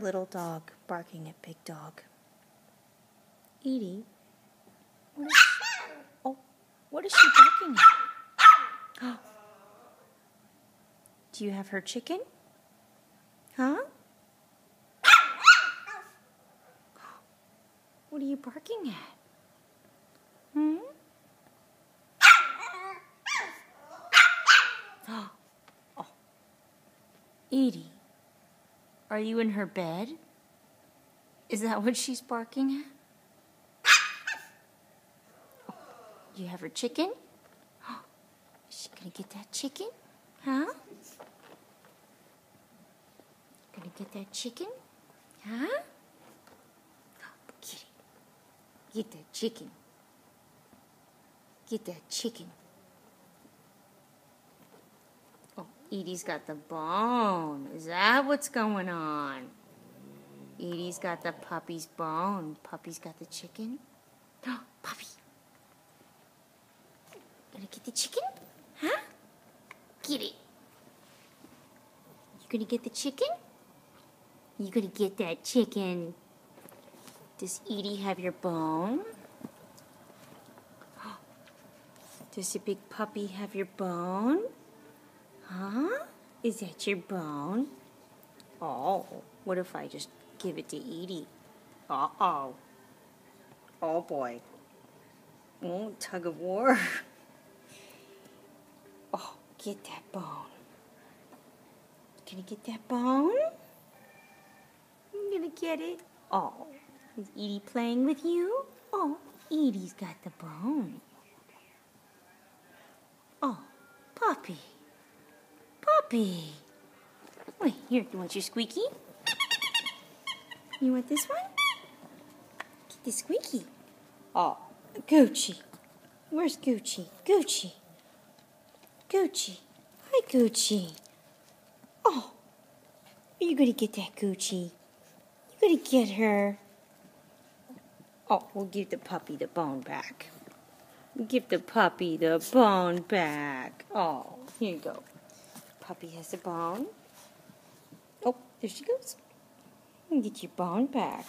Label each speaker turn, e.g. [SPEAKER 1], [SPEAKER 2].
[SPEAKER 1] Little dog barking at big dog. Edie, what is she barking at? Do you have her chicken? Huh? What are you barking at? Hmm? Oh. Edie, are you in her bed? Is that what she's barking at? Oh, you have her chicken? Is she gonna get that chicken? Huh? Gonna get that chicken? Huh? Kitty, get that chicken. Get that chicken. Oh, Edie's got the bone. Is that what's going on? Edie's got the puppy's bone. Puppy's got the chicken. Oh, puppy. Gonna get the chicken? Huh? Get it. You gonna get the chicken? You gonna get that chicken? Does Edie have your bone? Does the big puppy have your bone? Huh? Is that your bone? Oh, what if I just give it to Edie? Uh-oh. Oh, boy. Oh, tug of war. Oh, get that bone. Can you get that bone? I'm gonna get it. Oh, is Edie playing with you? Oh, Edie's got the bone. Oh, puppy. Puppy. Wait, here, you want your squeaky? You want this one? Get the squeaky. Oh, Gucci. Where's Gucci? Gucci. Gucci. Hi, Gucci. Oh, are you going to get that Gucci? You going to get her? Oh, we'll give the puppy the bone back. Give the puppy the bone back. Oh, here you go. Puppy has a bone. Oh, there she goes. Get your bone back.